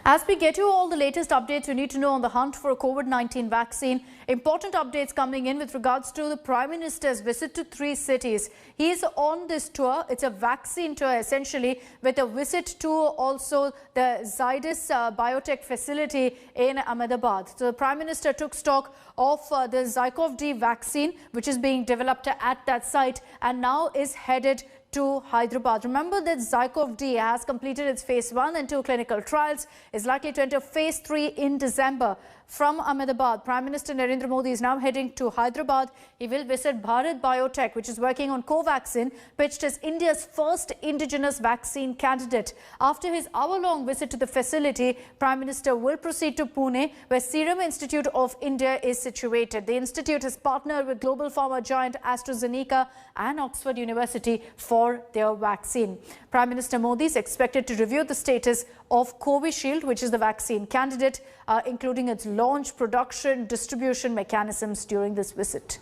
As we get you all the latest updates you need to know on the hunt for a COVID-19 vaccine, important updates coming in with regards to the Prime Minister's visit to 3 cities. He is on this tour. It's a vaccine tour essentially, with a visit to also the Zydus Biotech facility in Ahmedabad. So the Prime Minister took stock of the Zydus vaccine, which is being developed at that site, and now is headed to Hyderabad. Remember that Zydus has completed its phase 1 and 2 clinical trials, is likely to enter phase 3 in December. From Ahmedabad, Prime Minister Narendra Modi is now heading to Hyderabad. He will visit Bharat Biotech, which is working on Covaxin, pitched as India's first indigenous vaccine candidate. After his hour-long visit to the facility, Prime Minister will proceed to Pune, where Serum Institute of India is situated. The institute has partnered with global pharma giant AstraZeneca and Oxford University for their vaccine. Prime Minister Modi is expected to review the status of Covishield, which is the vaccine candidate, including its launch, production, distribution mechanisms during this visit.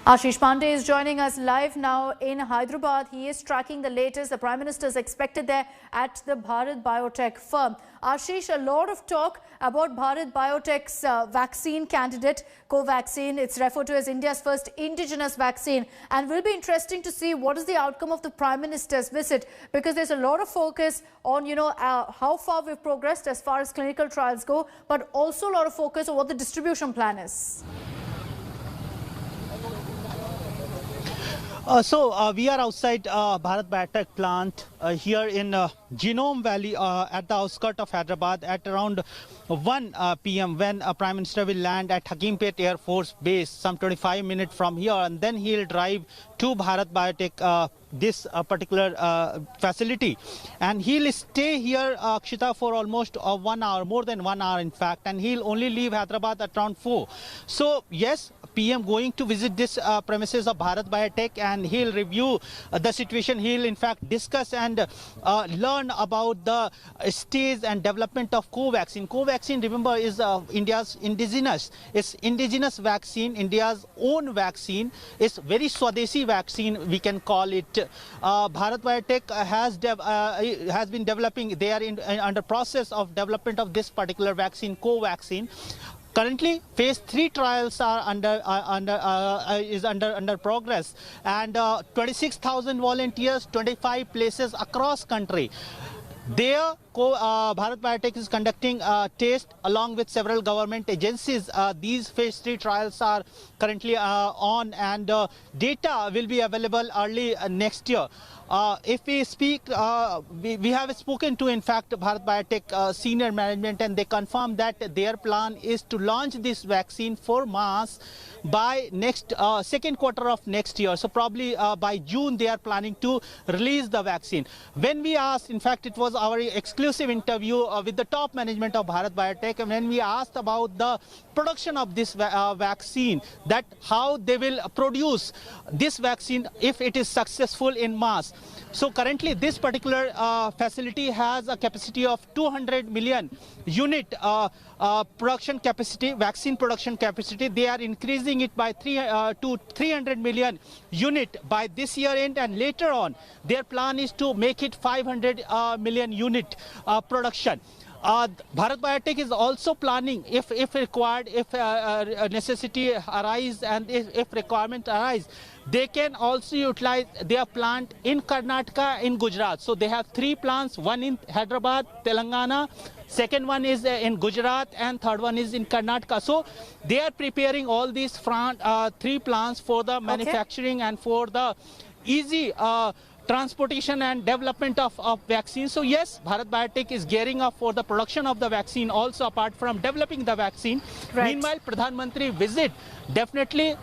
Ashish Pandey is joining us live now in Hyderabad. He is tracking the latest. The Prime Minister is expected there at the Bharat Biotech firm. Ashish, a lot of talk about Bharat Biotech's vaccine candidate, Covaxin. It's referred to as India's first indigenous vaccine, and will be interesting to see what is the outcome of the Prime Minister's visit, because there's a lot of focus on, how far we've progressed as far as clinical trials go, but also a lot of focus on what the distribution plan is. We are outside Bharat Biotech plant here in Genome Valley at the outskirts of Hyderabad at around 1 p.m. when Prime Minister will land at Hakimpet Air Force Base some 25 minutes from here, and then he'll drive to Bharat Biotech, this particular facility, and he'll stay here, Akshita, for almost 1 hour, more than 1 hour in fact, and he'll only leave Hyderabad at around 4. So yes, PM going to visit this premises of Bharat Biotech, and he'll review the situation. He'll in fact discuss and learn about the stage and development of Covaxin. Covaxin, remember, is India's indigenous. It's indigenous vaccine, India's own vaccine. It's very Swadeshi vaccine, we can call it. Bharat Biotech has been developing. They are under process of development of this particular vaccine, Covaxin. Currently, phase 3 trials are under progress, and 26,000 volunteers, 25 places across country. There, Bharat Biotech is conducting tests along with several government agencies. These phase 3 trials are currently on, and data will be available early next year. If we speak, we have spoken to, in fact, Bharat Biotech senior management, and they confirm that their plan is to launch this vaccine for mass by next second quarter of next year. So probably by June they are planning to release the vaccine. When we asked, in fact, it was our exclusive interview with the top management of Bharat Biotech, and when we asked about the production of this vaccine, that how they will produce this vaccine if it is successful in mass. So currently this particular facility has a capacity of 200 million unit production capacity, vaccine production capacity. They are increasing it by 300 million unit by this year end, and later on their plan is to make it 500 million unit production. Bharat Biotech is also planning, if required, if necessity arise and if requirement arise, they can also utilize their plant in Karnataka, in Gujarat. So they have 3 plants, one in Hyderabad, Telangana, second one is in Gujarat, and third one is in Karnataka. So they are preparing all these 3 plants for the manufacturing and for the easy transportation and development of vaccines. So yes, Bharat Biotech is gearing up for the production of the vaccine also, apart from developing the vaccine. Right. Meanwhile, Pradhan Mantri visit definitely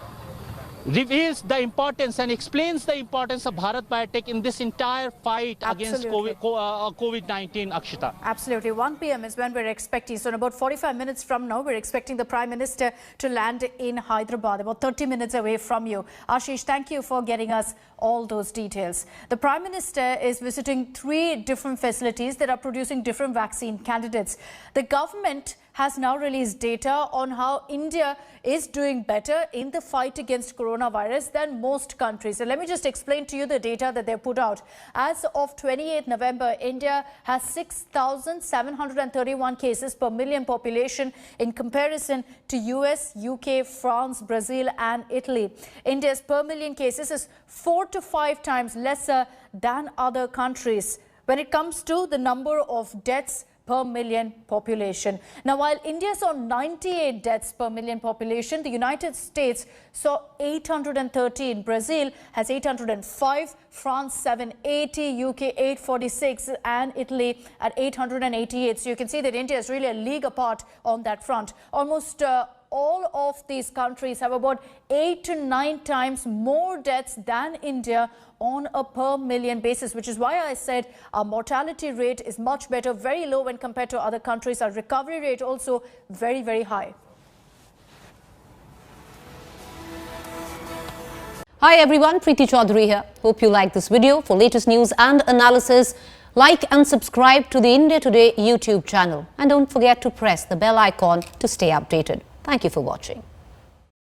reveals the importance and explains the importance of Bharat Biotech in this entire fight against COVID-19, Akshita. Absolutely. 1 p.m. is when we're expecting. So in about 45 minutes from now, we're expecting the Prime Minister to land in Hyderabad, about 30 minutes away from you. Ashish, thank you for getting us all those details. The Prime Minister is visiting 3 different facilities that are producing different vaccine candidates. The government has now released data on how India is doing better in the fight against coronavirus than most countries. So let me just explain to you the data that they put out. As of 28 November, India has 6,731 cases per million population in comparison to US, UK, France, Brazil and Italy. India's per million cases is 4 to 5 times lesser than other countries when it comes to the number of deaths per million population. Now, while India saw 98 deaths per million population, the United States saw 813, Brazil has 805, France 780, UK 846 and Italy at 888. So you can see that India is really a league apart on that front. Almost all of these countries have about 8 to 9 times more deaths than India on a per million basis, which is why I said our mortality rate is much better, very low when compared to other countries. Our recovery rate also very, very high. Hi everyone, Preeti Chaudhary here. Hope you like this video. For latest news and analysis, like and subscribe to the India Today YouTube channel. And don't forget to press the bell icon to stay updated. Thank you for watching.